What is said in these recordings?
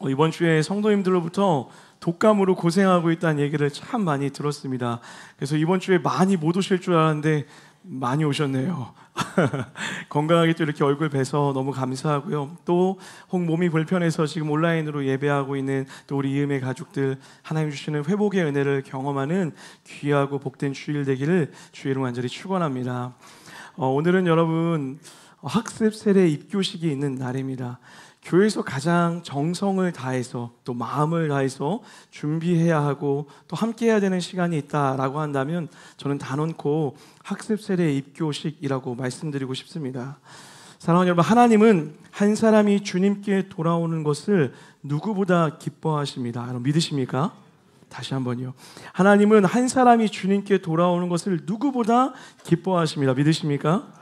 이번 주에 성도님들로부터 독감으로 고생하고 있다는 얘기를 참 많이 들었습니다. 그래서 이번 주에 많이 못 오실 줄 알았는데 많이 오셨네요. 건강하게 또 이렇게 얼굴 뵈서 너무 감사하고요. 또 혹 몸이 불편해서 지금 온라인으로 예배하고 있는 또 우리 이음의 가족들, 하나님 주시는 회복의 은혜를 경험하는 귀하고 복된 주일 되기를 주의 이름 간절히 축원합니다. 오늘은 여러분 학습 세례 입교식이 있는 날입니다. 교회에서 가장 정성을 다해서 또 마음을 다해서 준비해야 하고 또 함께 해야 되는 시간이 있다라고 한다면 저는 단언코 학습 세례 입교식이라고 말씀드리고 싶습니다. 사랑하는 여러분, 하나님은 한 사람이 주님께 돌아오는 것을 누구보다 기뻐하십니다. 여러분 믿으십니까? 다시 한번요. 하나님은 한 사람이 주님께 돌아오는 것을 누구보다 기뻐하십니다. 믿으십니까?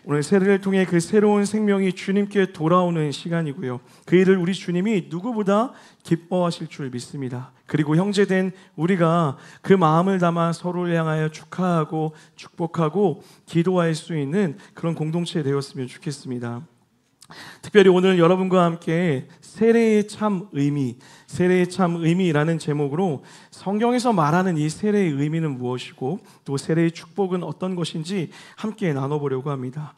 오늘 세례를 통해 그 새로운 생명이 주님께 돌아오는 시간이고요. 그 일을 우리 주님이 누구보다 기뻐하실 줄 믿습니다. 그리고 형제된 우리가 그 마음을 담아 서로를 향하여 축하하고 축복하고 기도할 수 있는 그런 공동체 되었으면 좋겠습니다. 특별히 오늘 여러분과 함께 세례의 참 의미라는 제목으로 성경에서 말하는 이 세례의 의미는 무엇이고 또 세례의 축복은 어떤 것인지 함께 나눠보려고 합니다.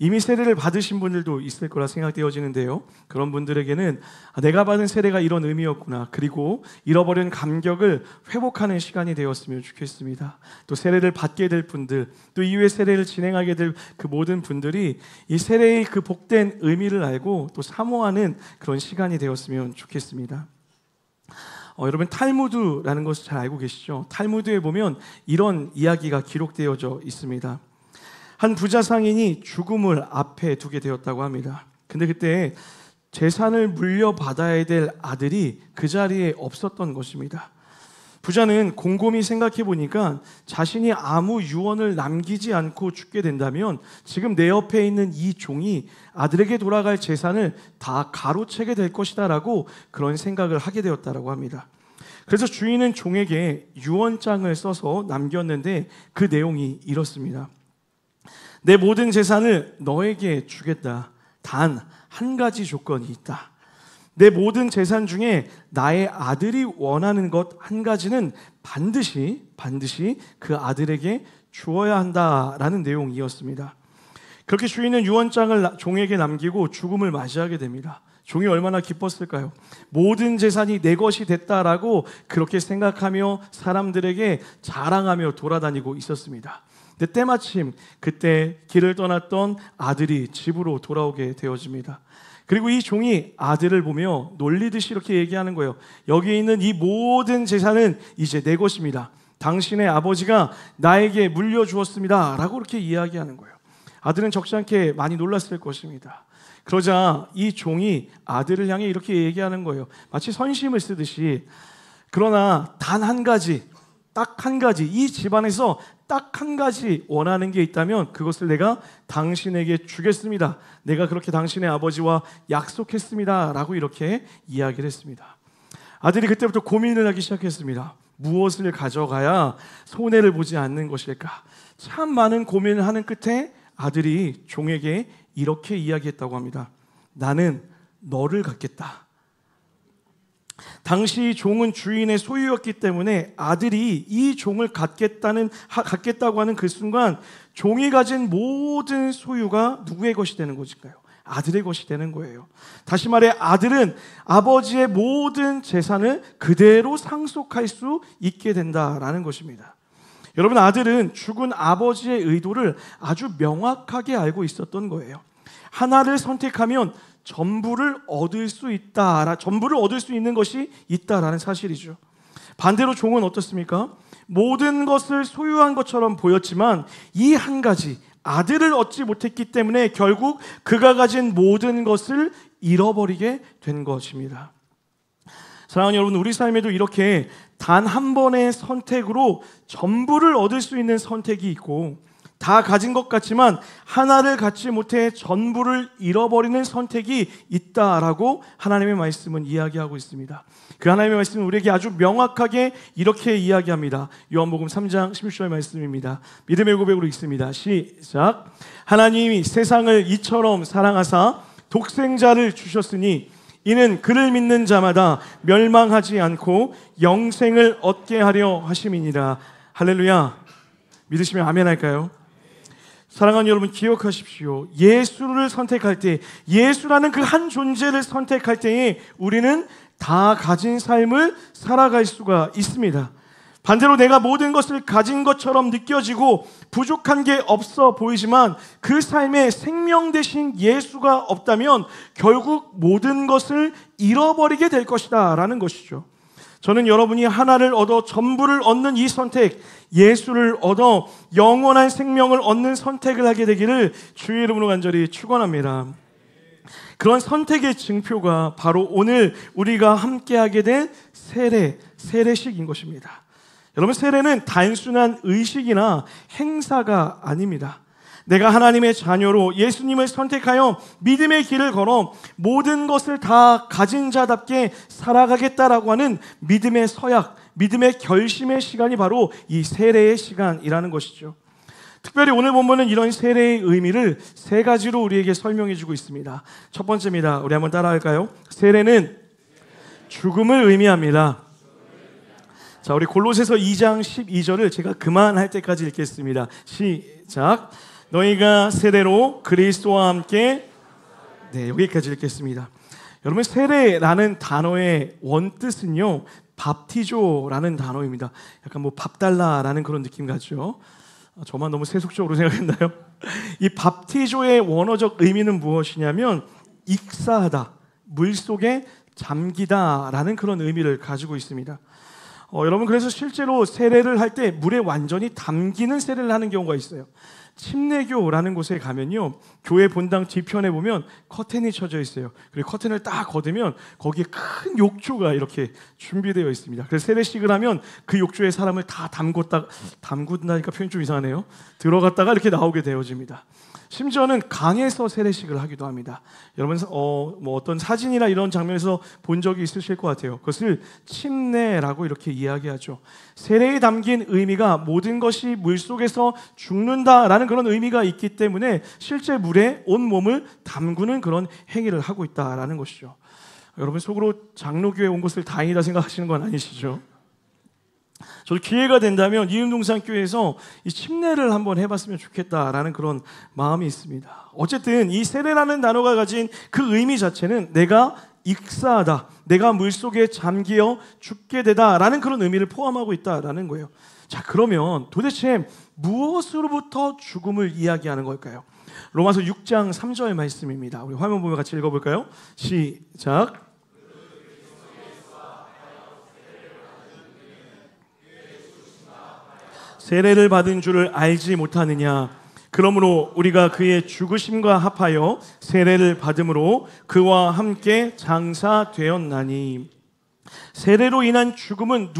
이미 세례를 받으신 분들도 있을 거라 생각되어지는데요, 그런 분들에게는 내가 받은 세례가 이런 의미였구나, 그리고 잃어버린 감격을 회복하는 시간이 되었으면 좋겠습니다. 또 세례를 받게 될 분들, 또 이후에 세례를 진행하게 될 그 모든 분들이 이 세례의 그 복된 의미를 알고 또 사모하는 그런 시간이 되었으면 좋겠습니다. 여러분 탈무드라는 것을 잘 알고 계시죠? 탈무드에 보면 이런 이야기가 기록되어져 있습니다. 한 부자 상인이 죽음을 앞에 두게 되었다고 합니다. 근데 그때 재산을 물려받아야 될 아들이 그 자리에 없었던 것입니다. 부자는 곰곰이 생각해 보니까 자신이 아무 유언을 남기지 않고 죽게 된다면 지금 내 옆에 있는 이 종이 아들에게 돌아갈 재산을 다 가로채게 될 것이다 라고 그런 생각을 하게 되었다고 합니다. 그래서 주인은 종에게 유언장을 써서 남겼는데 그 내용이 이렇습니다. 내 모든 재산을 너에게 주겠다. 단 한 가지 조건이 있다. 내 모든 재산 중에 나의 아들이 원하는 것 한 가지는 반드시 그 아들에게 주어야 한다라는 내용이었습니다. 그렇게 주인은 유언장을 종에게 남기고 죽음을 맞이하게 됩니다. 종이 얼마나 기뻤을까요? 모든 재산이 내 것이 됐다라고 그렇게 생각하며 사람들에게 자랑하며 돌아다니고 있었습니다. 근데 때마침 그때 길을 떠났던 아들이 집으로 돌아오게 되어집니다. 그리고 이 종이 아들을 보며 놀리듯이 이렇게 얘기하는 거예요. 여기 있는 이 모든 재산은 이제 내 것입니다. 당신의 아버지가 나에게 물려주었습니다 라고 이렇게 이야기하는 거예요. 아들은 적지 않게 많이 놀랐을 것입니다. 그러자 이 종이 아들을 향해 이렇게 얘기하는 거예요. 마치 선심을 쓰듯이, 그러나 단 한 가지, 딱 한 가지, 이 집안에서 딱 한 가지 원하는 게 있다면 그것을 내가 당신에게 주겠습니다. 내가 그렇게 당신의 아버지와 약속했습니다 라고 이렇게 이야기를 했습니다. 아들이 그때부터 고민을 하기 시작했습니다. 무엇을 가져가야 손해를 보지 않는 것일까? 참 많은 고민을 하는 끝에 아들이 종에게 이렇게 이야기했다고 합니다. 나는 너를 갖겠다. 당시 종은 주인의 소유였기 때문에 아들이 이 종을 갖겠다고 하는 그 순간 종이 가진 모든 소유가 누구의 것이 되는 것일까요? 아들의 것이 되는 거예요. 다시 말해 아들은 아버지의 모든 재산을 그대로 상속할 수 있게 된다라는 것입니다. 여러분, 아들은 죽은 아버지의 의도를 아주 명확하게 알고 있었던 거예요. 하나를 선택하면 전부를 얻을 수 있다, 전부를 얻을 수 있는 것이 있다라는 사실이죠. 반대로 종은 어떻습니까? 모든 것을 소유한 것처럼 보였지만 이 한 가지, 아들을 얻지 못했기 때문에 결국 그가 가진 모든 것을 잃어버리게 된 것입니다. 사랑하는 여러분, 우리 삶에도 이렇게 단 한 번의 선택으로 전부를 얻을 수 있는 선택이 있고, 다 가진 것 같지만 하나를 갖지 못해 전부를 잃어버리는 선택이 있다라고 하나님의 말씀은 이야기하고 있습니다. 그 하나님의 말씀은 우리에게 아주 명확하게 이렇게 이야기합니다. 요한복음 3장 16절 말씀입니다. 믿음의 고백으로 읽습니다. 시작. 하나님이 세상을 이처럼 사랑하사 독생자를 주셨으니 이는 그를 믿는 자마다 멸망하지 않고 영생을 얻게 하려 하심이니라. 할렐루야. 믿으시면 아멘 할까요? 사랑하는 여러분, 기억하십시오. 예수를 선택할 때, 예수라는 그 한 존재를 선택할 때에 우리는 다 가진 삶을 살아갈 수가 있습니다. 반대로 내가 모든 것을 가진 것처럼 느껴지고 부족한 게 없어 보이지만 그 삶에 생명 대신 예수가 없다면 결국 모든 것을 잃어버리게 될 것이다 라는 것이죠. 저는 여러분이 하나를 얻어 전부를 얻는 이 선택, 예수를 얻어 영원한 생명을 얻는 선택을 하게 되기를 주의 이름으로 간절히 축원합니다. 그런 선택의 증표가 바로 오늘 우리가 함께하게 된 세례식인 것입니다. 여러분, 세례는 단순한 의식이나 행사가 아닙니다. 내가 하나님의 자녀로 예수님을 선택하여 믿음의 길을 걸어 모든 것을 다 가진 자답게 살아가겠다라고 하는 믿음의 서약, 믿음의 결심의 시간이 바로 이 세례의 시간이라는 것이죠. 특별히 오늘 본문은 이런 세례의 의미를 세 가지로 우리에게 설명해 주고 있습니다. 첫 번째입니다. 우리 한번 따라할까요? 세례는 죽음을 의미합니다. 자, 우리 골로새서 2장 12절을 제가 그만할 때까지 읽겠습니다. 시작. 너희가 세례로 그리스도와 함께, 여기까지 읽겠습니다. 여러분, 세례라는 단어의 원뜻은요, 밥티조라는 단어입니다. 약간 뭐 밥 달라라는 그런 느낌 같죠? 저만 너무 세속적으로 생각했나요? 이 밥티조의 원어적 의미는 무엇이냐면 익사하다, 물속에 잠기다라는 그런 의미를 가지고 있습니다. 여러분, 그래서 실제로 세례를 할 때 물에 완전히 담기는 세례를 하는 경우가 있어요. 침례교라는 곳에 가면요, 교회 본당 뒤편에 보면 커튼이 쳐져 있어요. 그리고 커튼을 딱 걷으면 거기에 큰 욕조가 이렇게 준비되어 있습니다. 그래서 세례식을 하면 그 욕조에 사람을 다 담근다니까 표현이 좀 이상하네요. 들어갔다가 이렇게 나오게 되어집니다. 심지어는 강에서 세례식을 하기도 합니다. 여러분, 뭐 어떤 사진이나 이런 장면에서 본 적이 있으실 것 같아요. 그것을 침례라고 이렇게 이야기하죠. 세례에 담긴 의미가 모든 것이 물속에서 죽는다라는 그런 의미가 있기 때문에 실제 물에 온 몸을 담그는 그런 행위를 하고 있다라는 것이죠. 여러분, 속으로 장로교에 온 것을 다행이다 생각하시는 건 아니시죠? 저도 기회가 된다면 이음동산교회에서 이 침례를 한번 해봤으면 좋겠다라는 그런 마음이 있습니다. 어쨌든 이 세례라는 단어가 가진 그 의미 자체는 내가 익사하다, 내가 물속에 잠기어 죽게 되다라는 그런 의미를 포함하고 있다라는 거예요. 자, 그러면 도대체 무엇으로부터 죽음을 이야기하는 걸까요? 로마서 6장 3절 말씀입니다. 우리 화면 보면 같이 읽어볼까요? 시작. 세례를 받은 줄을 알지 못하느냐? 그러므로 우리가 그의 죽으심과 합하여 세례를 받음으로 그와 함께 장사되었나니. 세례로 인한 죽음은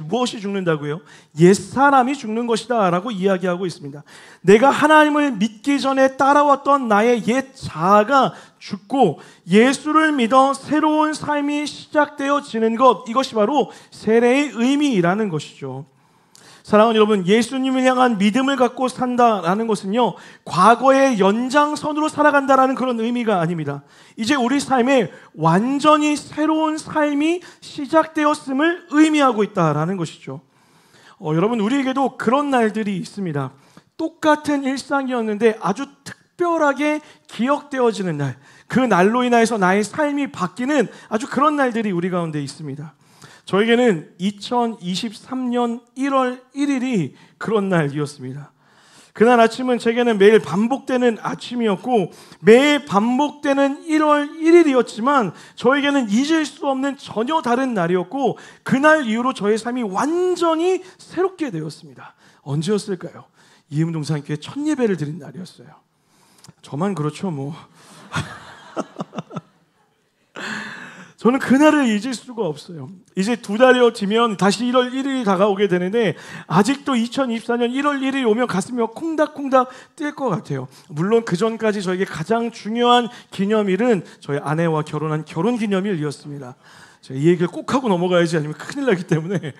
무엇이 죽는다고요? 옛사람이 죽는 것이다 라고 이야기하고 있습니다. 내가 하나님을 믿기 전에 따라왔던 나의 옛 자아가 죽고 예수를 믿어 새로운 삶이 시작되어지는 것, 이것이 바로 세례의 의미라는 것이죠. 사랑하는 여러분, 예수님을 향한 믿음을 갖고 산다라는 것은요, 과거의 연장선으로 살아간다라는 그런 의미가 아닙니다. 이제 우리 삶에 완전히 새로운 삶이 시작되었음을 의미하고 있다라는 것이죠. 여러분, 우리에게도 그런 날들이 있습니다. 똑같은 일상이었는데 아주 특별하게 기억되어지는 날, 그 날로 인해서 나의 삶이 바뀌는 아주 그런 날들이 우리 가운데 있습니다. 저에게는 2023년 1월 1일이 그런 날이었습니다. 그날 아침은 제게는 매일 반복되는 아침이었고 매일 반복되는 1월 1일이었지만 저에게는 잊을 수 없는 전혀 다른 날이었고 그날 이후로 저의 삶이 완전히 새롭게 되었습니다. 언제였을까요? 이음동산교회 첫 예배를 드린 날이었어요. 저만 그렇죠 뭐. 저는 그날을 잊을 수가 없어요. 이제 2달여 뒤면 다시 1월 1일이 다가오게 되는데 아직도 2024년 1월 1일이 오면 가슴이 콩닥콩닥 뛸 것 같아요. 물론 그 전까지 저에게 가장 중요한 기념일은 저희 아내와 결혼한 결혼기념일이었습니다. 제가 이 얘기를 꼭 하고 넘어가야지 아니면 큰일 나기 때문에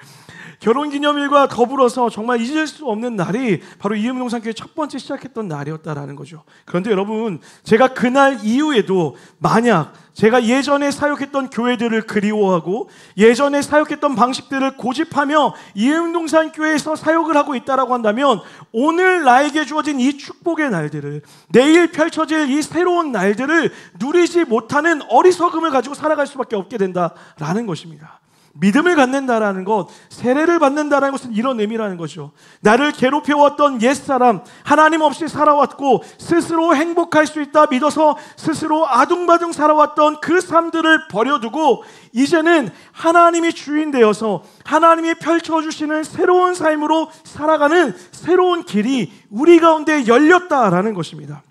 결혼기념일과 더불어서 정말 잊을 수 없는 날이 바로 이음동산교회 첫 번째 시작했던 날이었다라는 거죠. 그런데 여러분, 제가 그날 이후에도 만약 제가 예전에 사역했던 교회들을 그리워하고 예전에 사역했던 방식들을 고집하며 이음동산 교회에서 사역을 하고 있다라고 한다면 오늘 나에게 주어진 이 축복의 날들을, 내일 펼쳐질 이 새로운 날들을 누리지 못하는 어리석음을 가지고 살아갈 수밖에 없게 된다라는 것입니다. 믿음을 갖는다라는 것, 세례를 받는다라는 것은 이런 의미라는 거죠. 나를 괴롭혀왔던 옛사람, 하나님 없이 살아왔고 스스로 행복할 수 있다 믿어서 스스로 아둥바둥 살아왔던 그 삶들을 버려두고 이제는 하나님이 주인 되어서 하나님이 펼쳐주시는 새로운 삶으로 살아가는 새로운 길이 우리 가운데 열렸다라는 것입니다.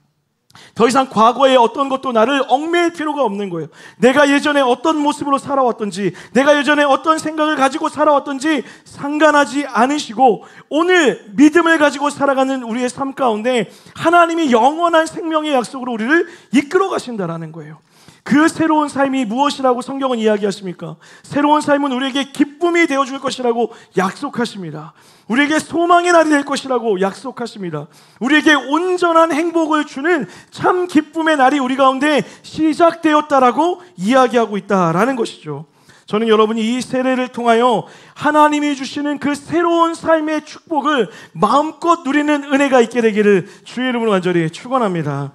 더 이상 과거의 어떤 것도 나를 얽매일 필요가 없는 거예요. 내가 예전에 어떤 모습으로 살아왔던지, 내가 예전에 어떤 생각을 가지고 살아왔던지 상관하지 않으시고 오늘 믿음을 가지고 살아가는 우리의 삶 가운데 하나님이 영원한 생명의 약속으로 우리를 이끌어 가신다라는 거예요. 그 새로운 삶이 무엇이라고 성경은 이야기하십니까? 새로운 삶은 우리에게 기쁨이 되어줄 것이라고 약속하십니다. 우리에게 소망의 날이 될 것이라고 약속하십니다. 우리에게 온전한 행복을 주는 참 기쁨의 날이 우리 가운데 시작되었다라고 이야기하고 있다라는 것이죠. 저는 여러분이 이 세례를 통하여 하나님이 주시는 그 새로운 삶의 축복을 마음껏 누리는 은혜가 있게 되기를 주의 이름으로 간절히 축원합니다.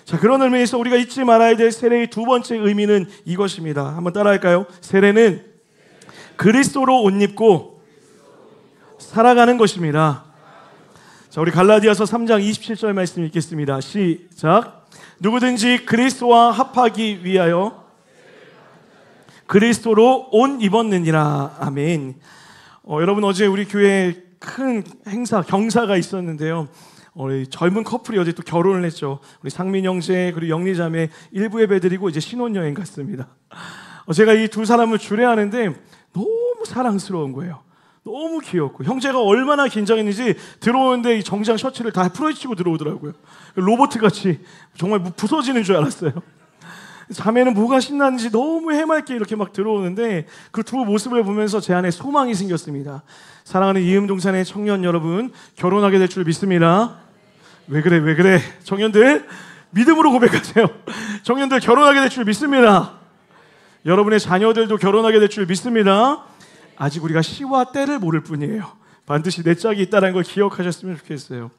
자, 그런 의미에서 우리가 잊지 말아야 될 세례의 두 번째 의미는 이것입니다. 한번 따라할까요? 세례는 그리스도로 옷 입고 살아가는 것입니다. 자, 우리 갈라디아서 3장 27절 말씀 읽겠습니다. 시작. 누구든지 그리스도와 합하기 위하여 그리스도로 옷 입었느니라. 아멘. 여러분, 어제 우리 교회에 큰 행사, 경사가 있었는데요. 우리 젊은 커플이 어제 또 결혼을 했죠. 우리 상민 형제 그리고 영리 자매 일부 예배 드리고 이제 신혼여행 갔습니다. 제가 이 두 사람을 주례하는데 너무 사랑스러운 거예요. 너무 귀엽고 형제가 얼마나 긴장했는지 들어오는데 이 정장 셔츠를 다 풀어헤치고 들어오더라고요. 로봇같이 정말 부서지는 줄 알았어요. 자매는 뭐가 신나는지 너무 해맑게 이렇게 막 들어오는데 그 두 모습을 보면서 제 안에 소망이 생겼습니다. 사랑하는 이음동산의 청년 여러분, 결혼하게 될 줄 믿습니다. 왜 그래 청년들 믿음으로 고백하세요. 청년들 결혼하게 될 줄 믿습니다. 여러분의 자녀들도 결혼하게 될 줄 믿습니다. 아직 우리가 시와 때를 모를 뿐이에요. 반드시 내 짝이 있다는 걸 기억하셨으면 좋겠어요.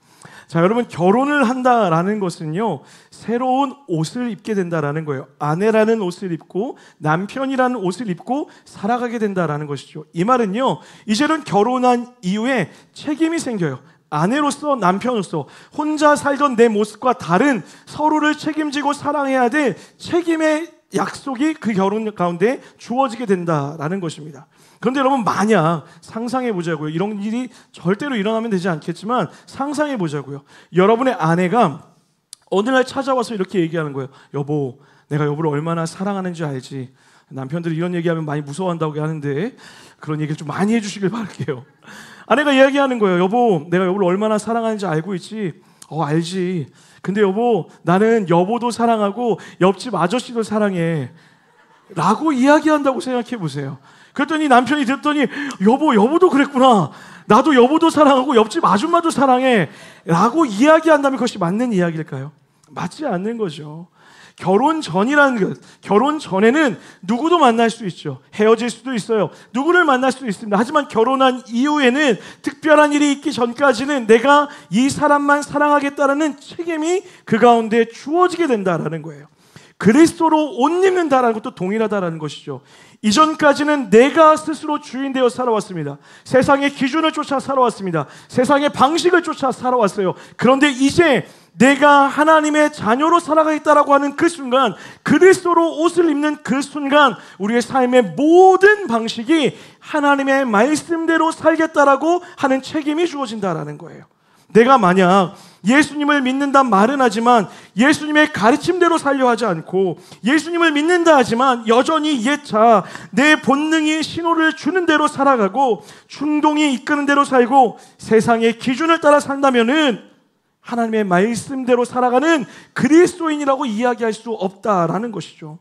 자, 여러분, 결혼을 한다라는 것은요, 새로운 옷을 입게 된다라는 거예요. 아내라는 옷을 입고 남편이라는 옷을 입고 살아가게 된다라는 것이죠. 이 말은요, 이제는 결혼한 이후에 책임이 생겨요. 아내로서, 남편으로서 혼자 살던 내 모습과 다른 서로를 책임지고 사랑해야 될 책임의 약속이 그 결혼 가운데 주어지게 된다라는 것입니다. 그런데 여러분, 만약 상상해 보자고요. 이런 일이 절대로 일어나면 되지 않겠지만 상상해 보자고요. 여러분의 아내가 어느 날 찾아와서 이렇게 얘기하는 거예요. 여보, 내가 여보를 얼마나 사랑하는지 알지? 남편들이 이런 얘기하면 많이 무서워한다고 하는데 그런 얘기를 좀 많이 해주시길 바랄게요. 아내가 이야기하는 거예요. 여보, 내가 여보를 얼마나 사랑하는지 알고 있지? 알지. 근데 여보, 나는 여보도 사랑하고 옆집 아저씨도 사랑해 라고 이야기한다고 생각해 보세요. 그랬더니 남편이 듣더니 여보도 그랬구나. 나도 여보도 사랑하고 옆집 아줌마도 사랑해 라고 이야기한다면 그것이 맞는 이야기일까요? 맞지 않는 거죠. 결혼 전이라는 것, 결혼 전에는 누구도 만날 수 있죠. 헤어질 수도 있어요. 누구를 만날 수도 있습니다. 하지만 결혼한 이후에는 특별한 일이 있기 전까지는 내가 이 사람만 사랑하겠다라는 책임이 그 가운데 주어지게 된다라는 거예요. 그리스도로 옷 입는다라는 것도 동일하다라는 것이죠. 이전까지는 내가 스스로 주인 되어 살아왔습니다. 세상의 기준을 쫓아 살아왔습니다. 세상의 방식을 쫓아 살아왔어요. 그런데 이제 내가 하나님의 자녀로 살아가겠다라고 하는 그 순간, 그리스도로 옷을 입는 그 순간 우리의 삶의 모든 방식이 하나님의 말씀대로 살겠다라고 하는 책임이 주어진다라는 거예요. 내가 만약 예수님을 믿는단 말은 하지만 예수님의 가르침대로 살려 하지 않고 예수님을 믿는다 하지만 여전히 옛자 내 본능이 신호를 주는 대로 살아가고 충동이 이끄는 대로 살고 세상의 기준을 따라 산다면은 하나님의 말씀대로 살아가는 그리스도인이라고 이야기할 수 없다라는 것이죠.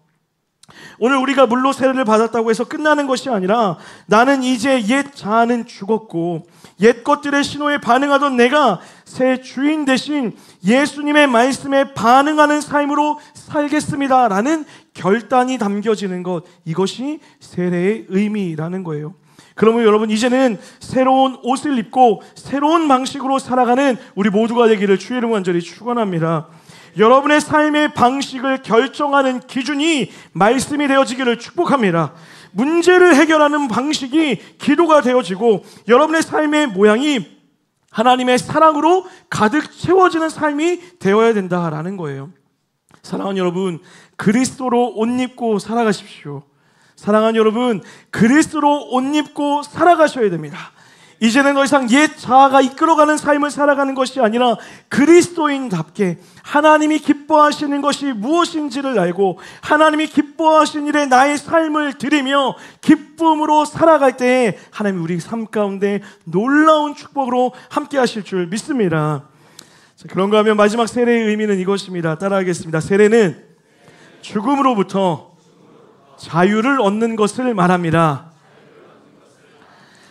오늘 우리가 물로 세례를 받았다고 해서 끝나는 것이 아니라 나는 이제 옛 자아는 죽었고 옛 것들의 신호에 반응하던 내가 새 주인 대신 예수님의 말씀에 반응하는 삶으로 살겠습니다라는 결단이 담겨지는 것, 이것이 세례의 의미라는 거예요. 그러면 여러분, 이제는 새로운 옷을 입고 새로운 방식으로 살아가는 우리 모두가 되기를 주의 이름으로 간절히 축원합니다. 여러분의 삶의 방식을 결정하는 기준이 말씀이 되어지기를 축복합니다. 문제를 해결하는 방식이 기도가 되어지고 여러분의 삶의 모양이 하나님의 사랑으로 가득 채워지는 삶이 되어야 된다라는 거예요. 사랑하는 여러분, 그리스도로 옷 입고 살아가십시오. 사랑하는 여러분, 그리스도로 옷 입고 살아가셔야 됩니다. 이제는 더 이상 옛 자아가 이끌어가는 삶을 살아가는 것이 아니라 그리스도인답게 하나님이 기뻐하시는 것이 무엇인지를 알고 하나님이 기뻐하시는 일에 나의 삶을 드리며 기쁨으로 살아갈 때 하나님이 우리 삶 가운데 놀라운 축복으로 함께 하실 줄 믿습니다. 자, 그런가 하면 마지막 세례의 의미는 이것입니다. 따라하겠습니다. 세례는 죽음으로부터 자유를 얻는 것을 말합니다.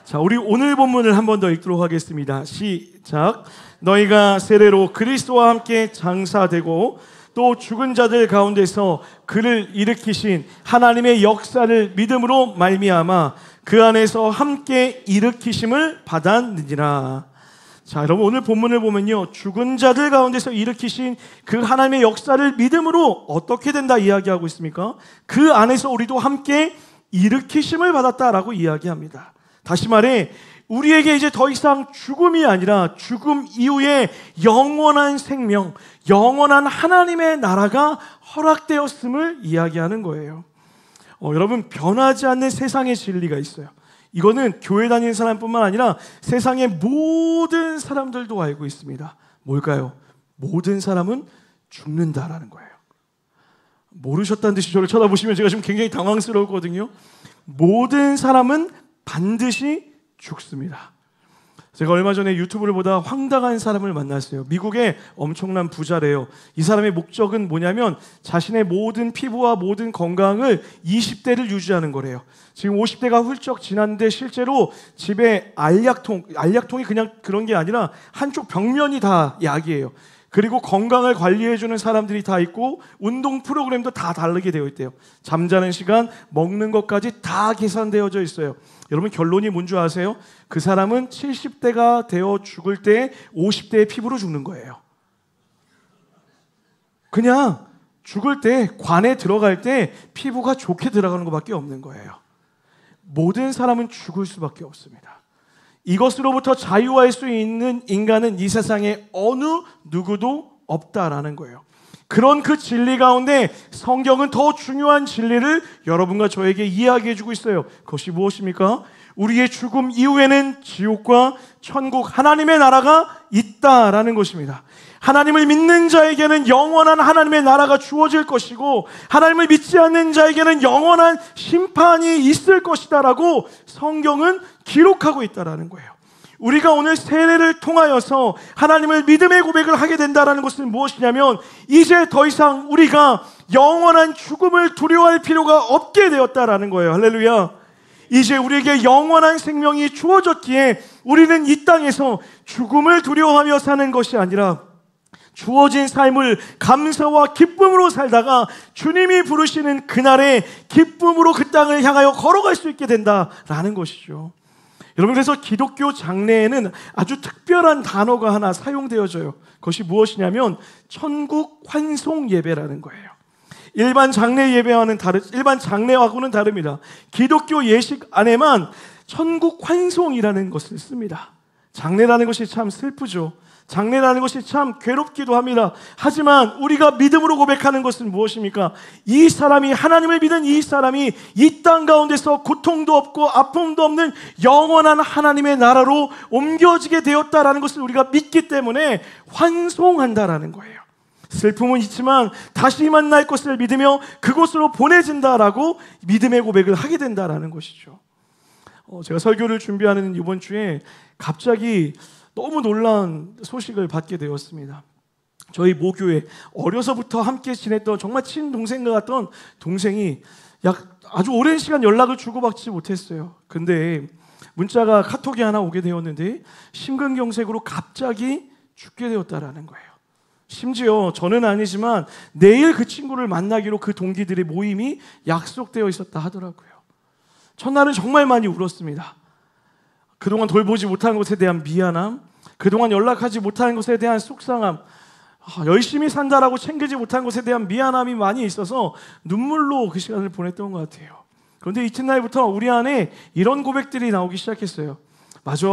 자, 우리 오늘 본문을 한 번 더 읽도록 하겠습니다. 시작. 너희가 세례로 그리스도와 함께 장사되고 또 죽은 자들 가운데서 그를 일으키신 하나님의 역사를 믿음으로 말미암아 그 안에서 함께 일으키심을 받았느니라. 자, 여러분, 오늘 본문을 보면요, 죽은 자들 가운데서 일으키신 그 하나님의 역사를 믿음으로 어떻게 된다 이야기하고 있습니까? 그 안에서 우리도 함께 일으키심을 받았다라고 이야기합니다. 다시 말해, 우리에게 이제 더 이상 죽음이 아니라 죽음 이후에 영원한 생명, 영원한 하나님의 나라가 허락되었음을 이야기하는 거예요. 여러분, 변하지 않는 세상의 진리가 있어요. 이거는 교회 다니는 사람뿐만 아니라 세상의 모든 사람들도 알고 있습니다. 뭘까요? 모든 사람은 죽는다라는 거예요. 모르셨다는 듯이 저를 쳐다보시면 제가 지금 굉장히 당황스러웠거든요. 모든 사람은 반드시 죽습니다. 제가 얼마 전에 유튜브를 보다 황당한 사람을 만났어요. 미국의 엄청난 부자래요. 이 사람의 목적은 뭐냐면 자신의 모든 피부와 모든 건강을 20대를 유지하는 거래요. 지금 50대가 훌쩍 지났는데 실제로 집에 알약통이 그냥 그런 게 아니라 한쪽 벽면이 다 약이에요. 그리고 건강을 관리해주는 사람들이 다 있고 운동 프로그램도 다 다르게 되어 있대요. 잠자는 시간, 먹는 것까지 다 계산되어져 있어요. 여러분, 결론이 뭔지 아세요? 그 사람은 70대가 되어 죽을 때 50대의 피부로 죽는 거예요. 그냥 죽을 때 관에 들어갈 때 피부가 좋게 들어가는 것밖에 없는 거예요. 모든 사람은 죽을 수밖에 없습니다. 이것으로부터 자유할 수 있는 인간은 이 세상에 어느 누구도 없다라는 거예요. 그런 그 진리 가운데 성경은 더 중요한 진리를 여러분과 저에게 이야기해주고 있어요. 그것이 무엇입니까? 우리의 죽음 이후에는 지옥과 천국, 하나님의 나라가 있다라는 것입니다. 하나님을 믿는 자에게는 영원한 하나님의 나라가 주어질 것이고 하나님을 믿지 않는 자에게는 영원한 심판이 있을 것이다라고 성경은 기록하고 있다라는 거예요. 우리가 오늘 세례를 통하여서 하나님을 믿음의 고백을 하게 된다는 것은 무엇이냐면 이제 더 이상 우리가 영원한 죽음을 두려워할 필요가 없게 되었다라는 거예요. 할렐루야. 이제 우리에게 영원한 생명이 주어졌기에 우리는 이 땅에서 죽음을 두려워하며 사는 것이 아니라 주어진 삶을 감사와 기쁨으로 살다가 주님이 부르시는 그날에 기쁨으로 그 땅을 향하여 걸어갈 수 있게 된다라는 것이죠. 여러분, 그래서 기독교 장례에는 아주 특별한 단어가 하나 사용되어져요. 그것이 무엇이냐면 천국 환송 예배라는 거예요. 일반 장례 예배와는 일반 장례하고는 다릅니다. 기독교 예식 안에만 천국 환송이라는 것을 씁니다. 장례라는 것이 참 슬프죠. 장례라는 것이 참 괴롭기도 합니다. 하지만 우리가 믿음으로 고백하는 것은 무엇입니까? 이 사람이, 하나님을 믿는 이 사람이 이 땅 가운데서 고통도 없고 아픔도 없는 영원한 하나님의 나라로 옮겨지게 되었다라는 것을 우리가 믿기 때문에 환송한다라는 거예요. 슬픔은 있지만 다시 만날 것을 믿으며 그곳으로 보내진다라고 믿음의 고백을 하게 된다라는 것이죠. 제가 설교를 준비하는 이번 주에 갑자기 너무 놀라운 소식을 받게 되었습니다. 저희 모교에 어려서부터 함께 지냈던 정말 친동생과 같던 동생이 아주 오랜 시간 연락을 주고받지 못했어요. 근데 문자가 카톡이 하나 오게 되었는데 심근경색으로 갑자기 죽게 되었다라는 거예요. 심지어 저는 아니지만 내일 그 친구를 만나기로 그 동기들의 모임이 약속되어 있었다 하더라고요. 첫날은 정말 많이 울었습니다. 그동안 돌보지 못한 것에 대한 미안함, 그동안 연락하지 못한 것에 대한 속상함, 열심히 산다라고 챙기지 못한 것에 대한 미안함이 많이 있어서 눈물로 그 시간을 보냈던 것 같아요. 그런데 이튿날부터 우리 안에 이런 고백들이 나오기 시작했어요. 맞아,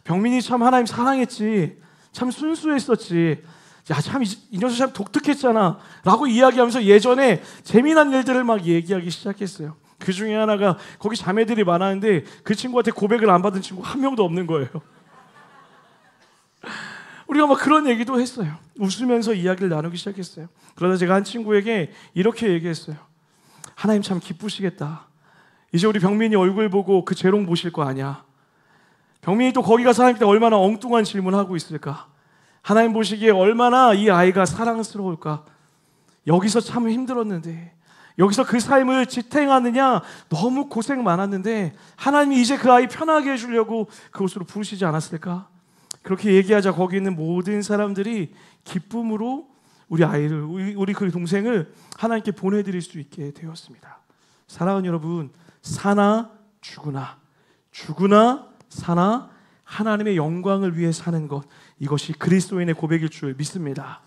병민이 참 하나님 사랑했지, 참 순수했었지, 야 참 이 녀석 참 독특했잖아 라고 이야기하면서 예전에 재미난 일들을 막 얘기하기 시작했어요. 그 중에 하나가 거기 자매들이 많았는데 그 친구한테 고백을 안 받은 친구 한 명도 없는 거예요. 우리가 막 그런 얘기도 했어요. 웃으면서 이야기를 나누기 시작했어요. 그러다 제가 한 친구에게 이렇게 얘기했어요. 하나님 참 기쁘시겠다. 이제 우리 병민이 얼굴 보고 그 재롱 보실 거 아니야. 병민이 또 거기 가서 하나님께 얼마나 엉뚱한 질문하고 있을까. 하나님 보시기에 얼마나 이 아이가 사랑스러울까. 여기서 참 힘들었는데, 여기서 그 삶을 지탱하느냐 너무 고생 많았는데 하나님이 이제 그 아이 편하게 해주려고 그곳으로 부르시지 않았을까. 그렇게 얘기하자 거기 있는 모든 사람들이 기쁨으로 우리 아이를, 우리 그 동생을 하나님께 보내드릴 수 있게 되었습니다. 사랑하는 여러분, 사나 죽으나, 죽으나 사나 하나님의 영광을 위해 사는 것, 이것이 그리스도인의 고백일 줄 믿습니다.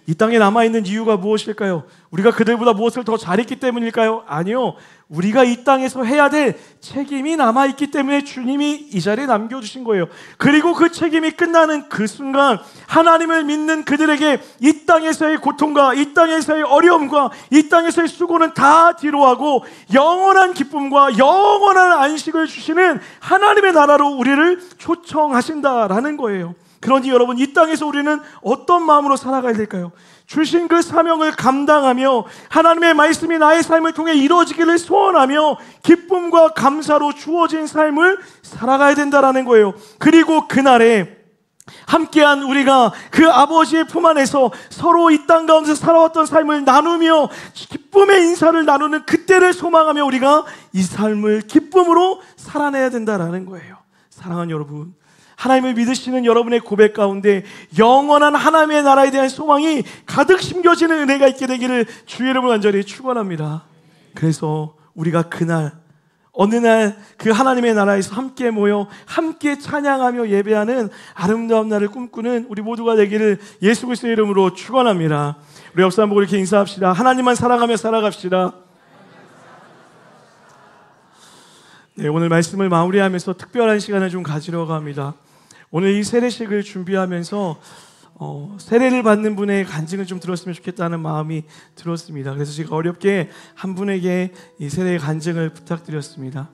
이 땅에 남아있는 이유가 무엇일까요? 우리가 그들보다 무엇을 더 잘했기 때문일까요? 아니요, 우리가 이 땅에서 해야 될 책임이 남아있기 때문에 주님이 이 자리에 남겨주신 거예요. 그리고 그 책임이 끝나는 그 순간 하나님을 믿는 그들에게 이 땅에서의 고통과 이 땅에서의 어려움과 이 땅에서의 수고는 다 뒤로하고 영원한 기쁨과 영원한 안식을 주시는 하나님의 나라로 우리를 초청하신다라는 거예요. 그러니 여러분, 이 땅에서 우리는 어떤 마음으로 살아가야 될까요? 주신 그 사명을 감당하며 하나님의 말씀이 나의 삶을 통해 이루어지기를 소원하며 기쁨과 감사로 주어진 삶을 살아가야 된다라는 거예요. 그리고 그날에 함께한 우리가 그 아버지의 품 안에서 서로 이 땅 가운데서 살아왔던 삶을 나누며 기쁨의 인사를 나누는 그때를 소망하며 우리가 이 삶을 기쁨으로 살아내야 된다라는 거예요. 사랑하는 여러분, 하나님을 믿으시는 여러분의 고백 가운데 영원한 하나님의 나라에 대한 소망이 가득 심겨지는 은혜가 있게 되기를 주의 이름으로 간절히 축원합니다. 그래서 우리가 그날 어느 날 그 하나님의 나라에서 함께 모여 함께 찬양하며 예배하는 아름다운 날을 꿈꾸는 우리 모두가 되기를 예수 그리스도의 이름으로 축원합니다. 우리 옆 사람 보고 이렇게 인사합시다. 하나님만 사랑하며 살아갑시다. 네, 오늘 말씀을 마무리하면서 특별한 시간을 좀 가지려고 합니다. 오늘 이 세례식을 준비하면서 세례를 받는 분의 간증을 좀 들었으면 좋겠다는 마음이 들었습니다. 그래서 제가 어렵게 한 분에게 이 세례의 간증을 부탁드렸습니다.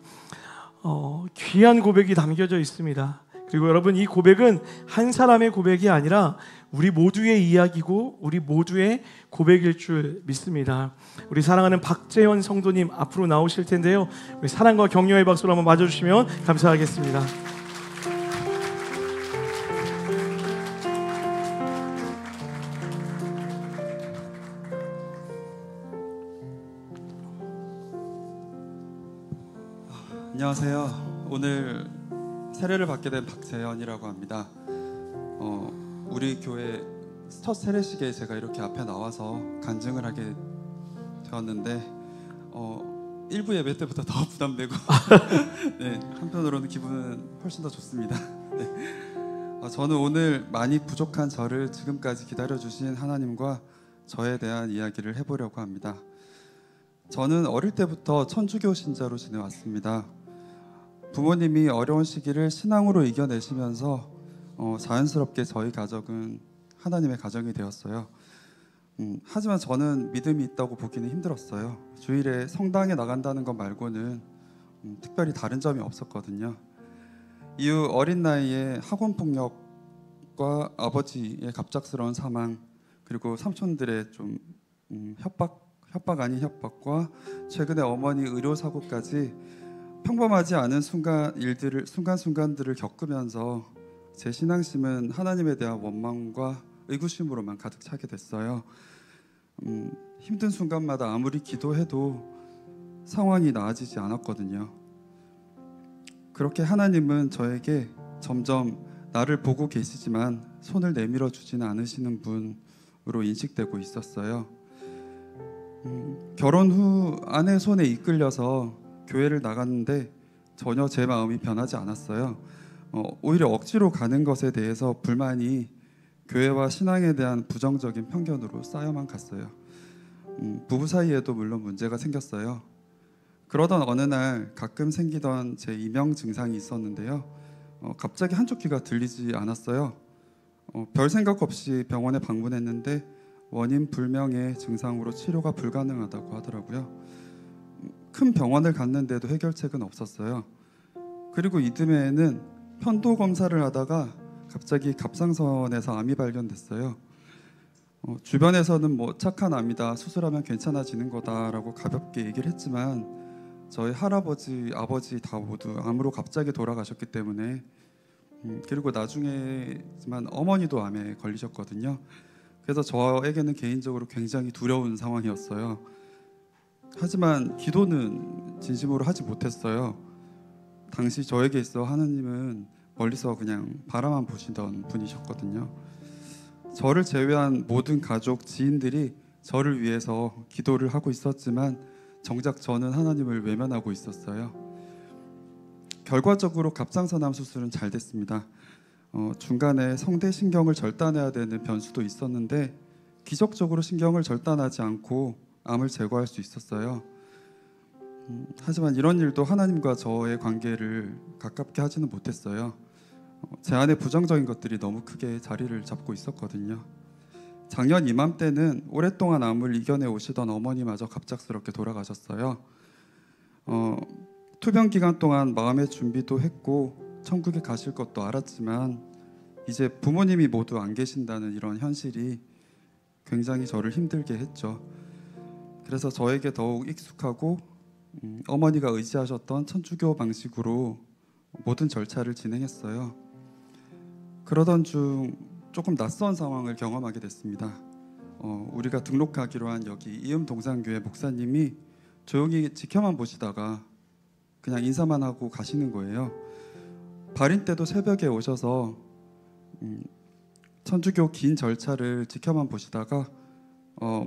귀한 고백이 담겨져 있습니다. 그리고 여러분, 이 고백은 한 사람의 고백이 아니라 우리 모두의 이야기고 우리 모두의 고백일 줄 믿습니다. 우리 사랑하는 박재현 성도님 앞으로 나오실 텐데요, 우리 사랑과 격려의 박수로 한번 맞아주시면 감사하겠습니다. 안녕하세요. 오늘 세례를 받게 된 박재현이라고 합니다. 우리 교회 첫 세례식에 제가 이렇게 앞에 나와서 간증을 하게 되었는데 1부 예배 때보다 더 부담되고 네, 한편으로는 기분은 훨씬 더 좋습니다. 네. 저는 오늘 많이 부족한 저를 지금까지 기다려주신 하나님과 저에 대한 이야기를 해보려고 합니다. 저는 어릴 때부터 천주교 신자로 지내왔습니다. 부모님이 어려운 시기를 신앙으로 이겨내시면서 자연스럽게 저희 가족은 하나님의 가정이 되었어요. 하지만 저는 믿음이 있다고 보기는 힘들었어요. 주일에 성당에 나간다는 것 말고는 특별히 다른 점이 없었거든요. 이후 어린 나이에 학원폭력과 아버지의 갑작스러운 사망, 그리고 삼촌들의 좀 협박 아닌 협박과 최근에 어머니 의료사고까지 평범하지 않은 순간순간들을 겪으면서 제 신앙심은 하나님에 대한 원망과 의구심으로만 가득 차게 됐어요. 힘든 순간마다 아무리 기도해도 상황이 나아지지 않았거든요. 그렇게 하나님은 저에게 점점 나를 보고 계시지만 손을 내밀어 주지는 않으시는 분으로 인식되고 있었어요. 결혼 후 아내 손에 이끌려서 교회를 나갔는데 전혀 제 마음이 변하지 않았어요. 오히려 억지로 가는 것에 대해서 불만이 교회와 신앙에 대한 부정적인 편견으로 쌓여만 갔어요. 부부 사이에도 물론 문제가 생겼어요. 그러던 어느 날 가끔 생기던 제 이명 증상이 있었는데요. 갑자기 한쪽 귀가 들리지 않았어요. 별 생각 없이 병원에 방문했는데 원인 불명의 증상으로 치료가 불가능하다고 하더라고요. 큰 병원을 갔는데도 해결책은 없었어요. 그리고 이듬해에는 편도 검사를 하다가 갑자기 갑상선에서 암이 발견됐어요. 주변에서는 뭐 착한 암이다, 수술하면 괜찮아지는 거다라고 가볍게 얘기를 했지만 저희 할아버지, 아버지 다 모두 암으로 갑자기 돌아가셨기 때문에 그리고 나중에지만 어머니도 암에 걸리셨거든요. 그래서 저에게는 개인적으로 굉장히 두려운 상황이었어요. 하지만 기도는 진심으로 하지 못했어요. 당시 저에게 있어 하느님은 멀리서 그냥 바라만 보시던 분이셨거든요. 저를 제외한 모든 가족, 지인들이 저를 위해서 기도를 하고 있었지만 정작 저는 하나님을 외면하고 있었어요. 결과적으로 갑상선암 수술은 잘 됐습니다. 중간에 성대 신경을 절단해야 되는 변수도 있었는데 기적적으로 신경을 절단하지 않고 암을 제거할 수 있었어요. 하지만 이런 일도 하나님과 저의 관계를 가깝게 하지는 못했어요. 제 안에 부정적인 것들이 너무 크게 자리를 잡고 있었거든요. 작년 이맘때는 오랫동안 암을 이겨내 오시던 어머니마저 갑작스럽게 돌아가셨어요. 투병 기간 동안 마음의 준비도 했고 천국에 가실 것도 알았지만 이제 부모님이 모두 안 계신다는 이런 현실이 굉장히 저를 힘들게 했죠. 그래서 저에게 더욱 익숙하고 어머니가 의지하셨던 천주교 방식으로 모든 절차를 진행했어요. 그러던 중 조금 낯선 상황을 경험하게 됐습니다. 우리가 등록하기로 한 여기 이음동산교회 목사님이 조용히 지켜만 보시다가 그냥 인사만 하고 가시는 거예요. 발인 때도 새벽에 오셔서 천주교 긴 절차를 지켜만 보시다가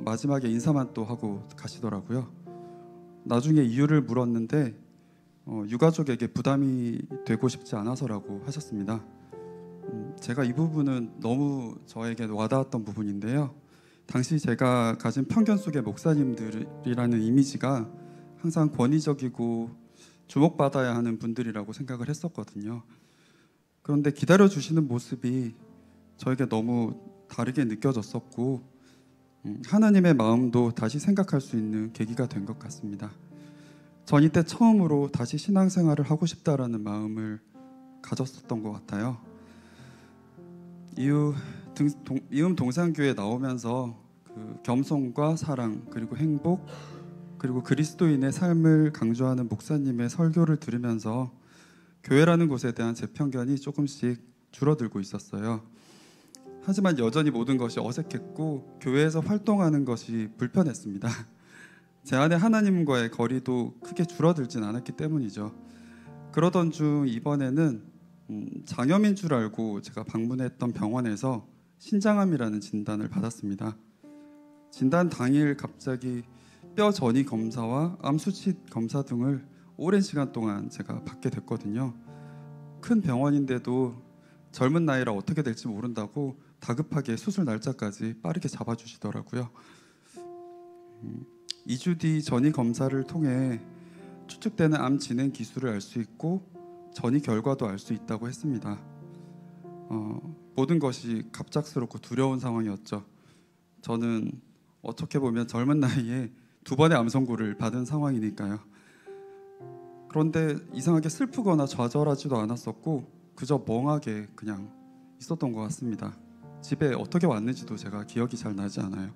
마지막에 인사만 또 하고 가시더라고요. 나중에 이유를 물었는데 유가족에게 부담이 되고 싶지 않아서라고 하셨습니다. 제가 이 부분은 너무 저에게 와닿았던 부분인데요. 당시 제가 가진 편견 속의 목사님들이라는 이미지가 항상 권위적이고 주목받아야 하는 분들이라고 생각을 했었거든요. 그런데 기다려주시는 모습이 저에게 너무 다르게 느껴졌었고 하나님의 마음도 다시 생각할 수 있는 계기가 된 것 같습니다. 전 이때 처음으로 다시 신앙생활을 하고 싶다라는 마음을 가졌었던 것 같아요. 이후 이음 동산교회에 나오면서 그 겸손과 사랑 그리고 행복 그리고 그리스도인의 삶을 강조하는 목사님의 설교를 들으면서 교회라는 곳에 대한 제 편견이 조금씩 줄어들고 있었어요. 하지만 여전히 모든 것이 어색했고 교회에서 활동하는 것이 불편했습니다. 제 안에 하나님과의 거리도 크게 줄어들진 않았기 때문이죠. 그러던 중 이번에는 장염인 줄 알고 제가 방문했던 병원에서 신장암이라는 진단을 받았습니다. 진단 당일 갑자기 뼈 전이 검사와 암 수치 검사 등을 오랜 시간 동안 제가 받게 됐거든요. 큰 병원인데도 젊은 나이라 어떻게 될지 모른다고 다급하게 수술 날짜까지 빠르게 잡아주시더라고요. 2주 뒤 전이 검사를 통해 추측되는 암 진행 기술을 알 수 있고 전이 결과도 알 수 있다고 했습니다. 모든 것이 갑작스럽고 두려운 상황이었죠. 저는 어떻게 보면 젊은 나이에 2번의 암 선고를 받은 상황이니까요. 그런데 이상하게 슬프거나 좌절하지도 않았었고 그저 멍하게 그냥 있었던 것 같습니다. 집에 어떻게 왔는지도 제가 기억이 잘 나지 않아요.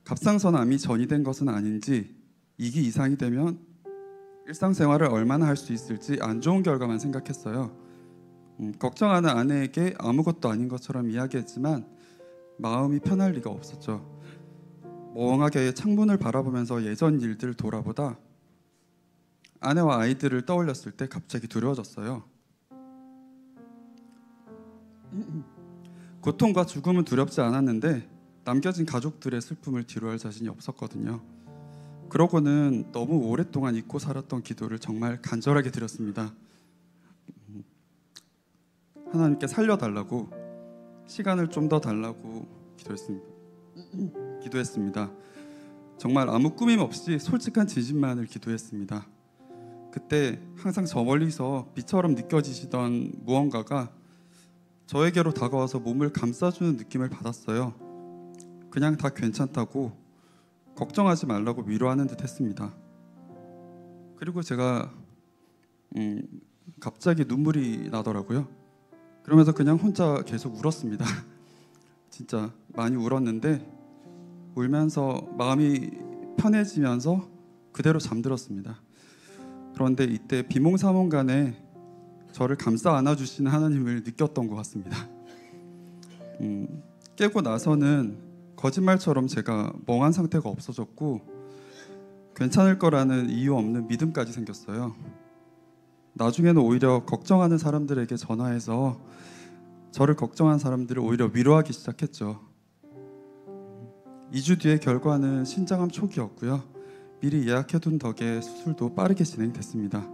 갑상선암이 전이된 것은 아닌지 2기 이상이 되면 일상생활을 얼마나 할 수 있을지 안 좋은 결과만 생각했어요. 걱정하는 아내에게 아무것도 아닌 것처럼 이야기했지만 마음이 편할 리가 없었죠. 멍하게 창문을 바라보면서 예전 일들을 돌아보다 아내와 아이들을 떠올렸을 때 갑자기 두려워졌어요. 고통과 죽음은 두렵지 않았는데 남겨진 가족들의 슬픔을 뒤로할 자신이 없었거든요. 그러고는 너무 오랫동안 잊고 살았던 기도를 정말 간절하게 드렸습니다. 하나님께 살려달라고, 시간을 좀 더 달라고 기도했습니다. 정말 아무 꾸밈 없이 솔직한 진심만을 기도했습니다. 그때 항상 저 멀리서 비처럼 느껴지시던 무언가가 저에게로 다가와서 몸을 감싸주는 느낌을 받았어요. 그냥 다 괜찮다고, 걱정하지 말라고 위로하는 듯 했습니다. 그리고 제가 갑자기 눈물이 나더라고요. 그러면서 그냥 혼자 계속 울었습니다. 진짜 많이 울었는데 울면서 마음이 편해지면서 그대로 잠들었습니다. 그런데 이때 비몽사몽간에 저를 감싸 안아주시는 하나님을 느꼈던 것 같습니다. 깨고 나서는 거짓말처럼 제가 멍한 상태가 없어졌고 괜찮을 거라는 이유 없는 믿음까지 생겼어요. 나중에는 오히려 걱정하는 사람들에게 전화해서 저를 걱정한 사람들을 오히려 위로하기 시작했죠. 2주 뒤의 결과는 신장암 초기였고요. 미리 예약해둔 덕에 수술도 빠르게 진행됐습니다.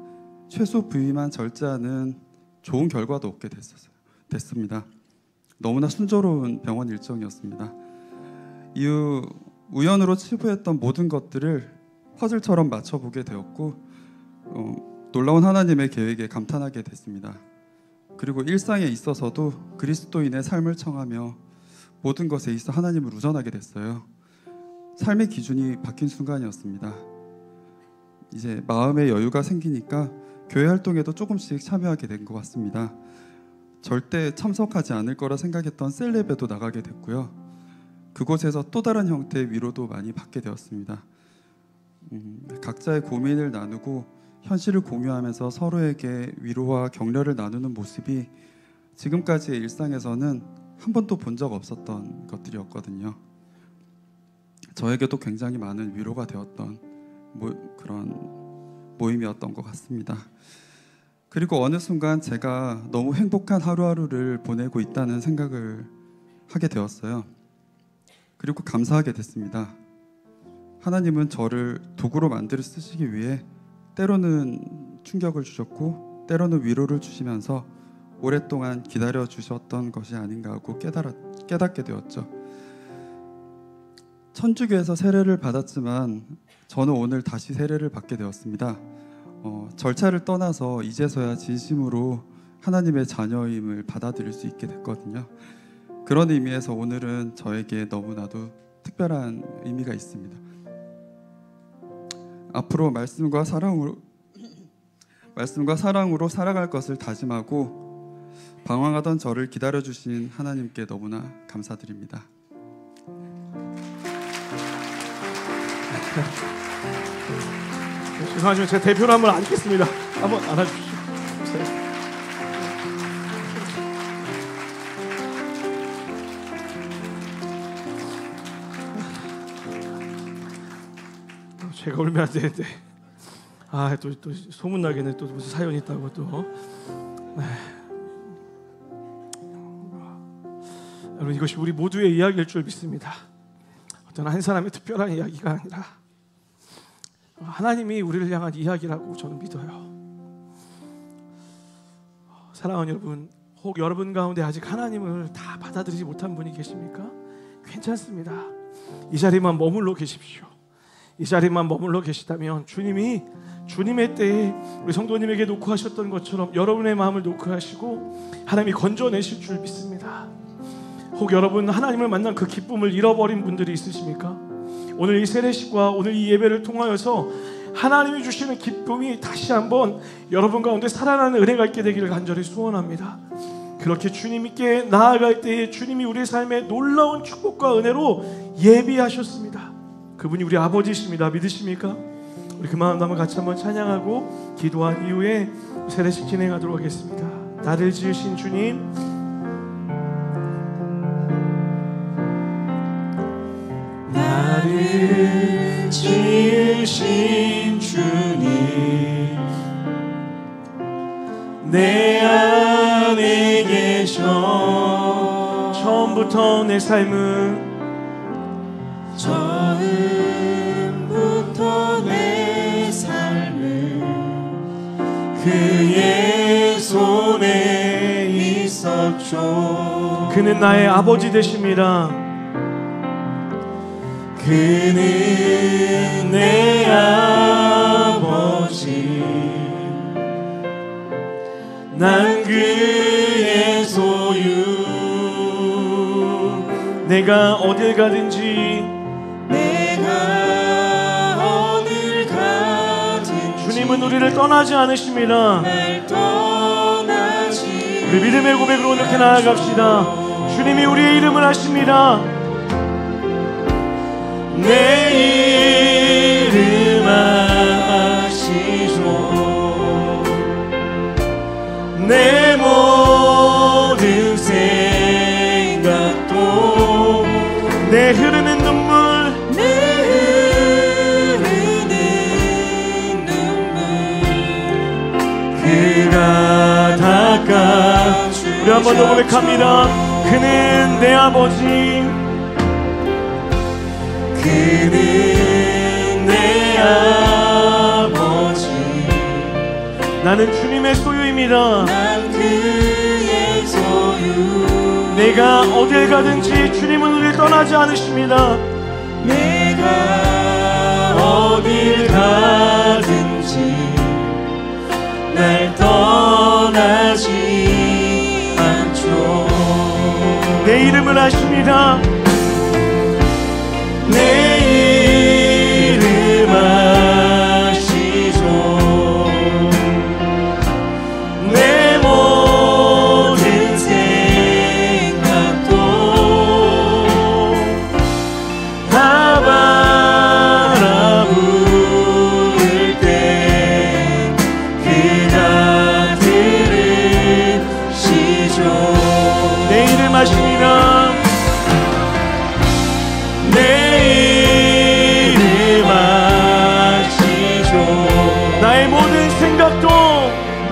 최소 부위만 절제하는 좋은 결과도 얻게 됐습니다. 너무나 순조로운 병원 일정이었습니다. 이후 우연으로 치부했던 모든 것들을 퍼즐처럼 맞춰보게 되었고 놀라운 하나님의 계획에 감탄하게 됐습니다. 그리고 일상에 있어서도 그리스도인의 삶을 청하며 모든 것에 있어 하나님을 우선하게 됐어요. 삶의 기준이 바뀐 순간이었습니다. 이제 마음의 여유가 생기니까 교회 활동에도 조금씩 참여하게 된 것 같습니다. 절대 참석하지 않을 거라 생각했던 셀레브에도 나가게 됐고요. 그곳에서 또 다른 형태의 위로도 많이 받게 되었습니다. 각자의 고민을 나누고 현실을 공유하면서 서로에게 위로와 격려를 나누는 모습이 지금까지의 일상에서는 한 번도 본 적 없었던 것들이었거든요. 저에게도 굉장히 많은 위로가 되었던 그런 모임이었던 것 같습니다. 그리고 어느 순간 제가 너무 행복한 하루하루를 보내고 있다는 생각을 하게 되었어요. 그리고 감사하게 됐습니다. 하나님은 저를 도구로 만들어 쓰시기 위해 때로는 충격을 주셨고 때로는 위로를 주시면서 오랫동안 기다려 주셨던 것이 아닌가 하고 깨닫게 되었죠. 천주교에서 세례를 받았지만 저는 오늘 다시 세례를 받게 되었습니다. 절차를 떠나서 이제서야 진심으로 하나님의 자녀임을 받아들일 수 있게 됐거든요. 그런 의미에서 오늘은 저에게 너무나도 특별한 의미가 있습니다. 앞으로 말씀과 사랑으로 살아갈 것을 다짐하고 방황하던 저를 기다려주신 하나님께 너무나 감사드립니다. 죄송하지만 제가 대표로 한번 앉겠습니다. 한번 안아주십시오. 제가 울면 안 되는데 또 소문 나겠네. 또 무슨 사연이 있다고 또. 여러분 이것이 우리 모두의 이야기일 줄 믿습니다. 어떤 한 사람의 특별한 이야기가 아니라 하나님이 우리를 향한 이야기라고 저는 믿어요. 사랑하는 여러분, 혹 여러분 가운데 아직 하나님을 다 받아들이지 못한 분이 계십니까? 괜찮습니다. 이 자리만 머물러 계십시오. 이 자리만 머물러 계시다면 주님이 주님의 때에 우리 성도님에게 녹화하셨던 것처럼 여러분의 마음을 녹화하시고 하나님이 건져내실 줄 믿습니다. 혹 여러분 하나님을 만난 그 기쁨을 잃어버린 분들이 있으십니까? 오늘 이 세례식과 오늘 이 예배를 통하여서 하나님이 주시는 기쁨이 다시 한번 여러분 가운데 살아나는 은혜가 있게 되기를 간절히 소원합니다. 그렇게 주님께 나아갈 때에 주님이 우리의 삶에 놀라운 축복과 은혜로 예비하셨습니다. 그분이 우리 아버지십니다. 믿으십니까? 우리 그 마음 한번 같이 한번 찬양하고 기도한 이후에 세례식 진행하도록 하겠습니다. 나를 지으신 주님, 나를 지으신 주님, 내 안에 계셔 처음부터 내 삶은 처음부터 내 삶은 그의 손에 있었죠. 그는 나의 아버지 되심이라. 그는 내 아버지, 난 그의 소유. 내가 어딜 가든지 주님은 우리를 떠나지 않으심이라. 우리 믿음의 고백으로 이렇게 나아갑시다. 주님이 우리의 이름을 아십니다. 내 이름 아시죠. 내 모든 생각도 내 흐르는 눈물 그가 닦아. 우리 한 번 더 고백합니다. 그는 내 아버지, 그는 내 아버지, 나는 주님의 소유입니다. 난 그의 소유. 내가 어딜 가든지 주님은 우리를 떠나지 않으십니다. 내가 어딜 가든지 날 떠나지 않죠. 내 이름을 아십니다. 내 이름 아시죠. 내 모든 생각도 다 바라볼 때 그가 들으시죠. 내 이름 아십니다. 내 이름 아시죠. 나의 모든 생각도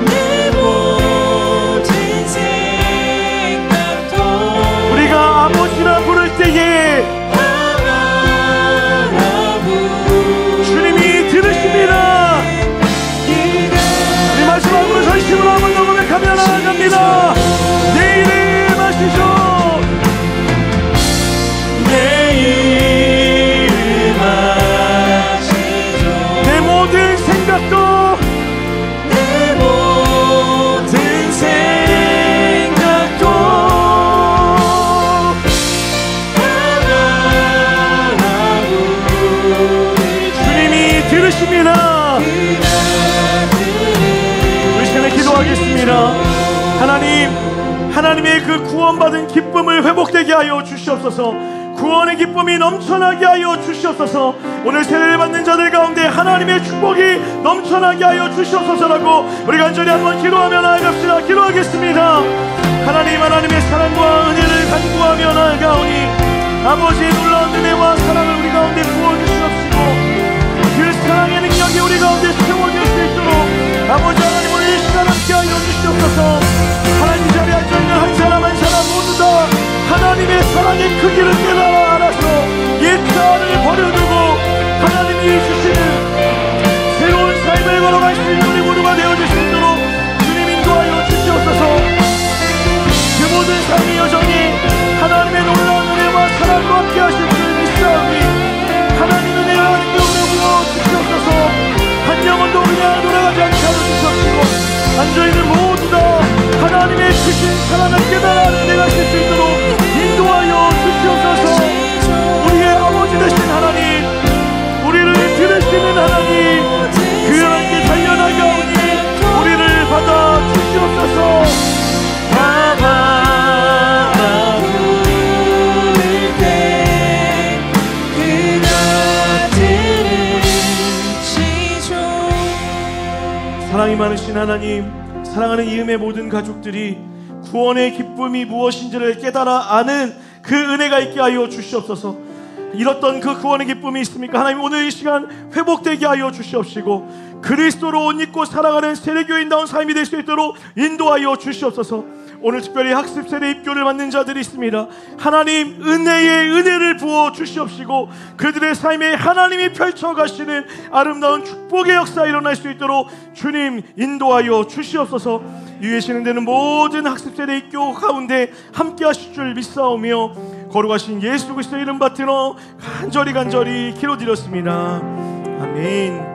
내 모든 생각도 우리가 아버지라 부를 때에 주님이 들으십니다. 우리 마지막으로 전심으로 한 번 더 고백하며 나아갑니다. 내 이름 아시죠. 내 이름 아시죠. 내 모든 생각도 내 모든 생각도 주님이 들으십니다. 우리 시간에 기도하겠습니다. 하나님의 그 구원받은 기쁨을 회복되게 하여 주시옵소서. 구원의 기쁨이 넘쳐나게 하여 주시옵소서. 오늘 세례를 받는 자들 가운데 하나님의 축복이 넘쳐나게 하여 주시옵소서라고 우리 간절히 한번 기도하며 나아갑시다. 기도하겠습니다. 하나님의 사랑과 은혜를 간구하며 나아가오니 아버지의 놀라운 은혜와 사랑을 우리 가운데 부어주시옵시고 그 사랑의 능력이 우리 가운데 채워질 수 있도록 아버지 하나님 오늘 이 시간 함께 하여 주시옵소서. 하나님 자리에 앉아있는 한 사람 한 사람 모두 다 하나님의 사랑의 크기를 깨달아 알아서 옛 자아를 버려두고 하나님이 주시는 새로운 삶을 걸어갈 수 있는 우리 모두가 되어질 수 있도록 주님 인도하여 주시옵소서. 그 모든 삶의 여정이 하나님의 놀라운 은혜와 사랑과 함께 하실 줄 믿사오니 하나님 은혜와 능력으로 부어주시옵소서. 한 영혼도 그냥 돌아가지 않게 하여 주시옵시고 앉아있는 모두 다 하나님의 크신 사랑을 깨달아 내가 실 수 있도록 인도하여 주시옵소서. 우리의 아버지 되신 하나님, 우리를 들으시는 하나님, 그 하나님께 달려나가오니 우리를 받아 주시옵소서. 사랑이 많으신 하나님, 사랑하는 이음의 모든 가족들이 구원의 기쁨이 무엇인지를 깨달아 아는 그 은혜가 있게 하여 주시옵소서. 잃었던 그 구원의 기쁨이 있습니까? 하나님 오늘 이 시간 회복되게 하여 주시옵시고 그리스도로 옷 입고 살아가는 세례교인다운 삶이 될 수 있도록 인도하여 주시옵소서. 오늘 특별히 학습 세대 입교를 받는 자들이 있습니다. 하나님 은혜의 은혜를 부어 주시옵시고 그들의 삶에 하나님이 펼쳐 가시는 아름다운 축복의 역사 일어날 수 있도록 주님 인도하여 주시옵소서. 위에 진행되는 모든 학습 세대 입교 가운데 함께 하실 줄 믿사오며 거룩하신 예수 그리스도의 이름 받들어 간절히 기도드렸습니다. 아멘.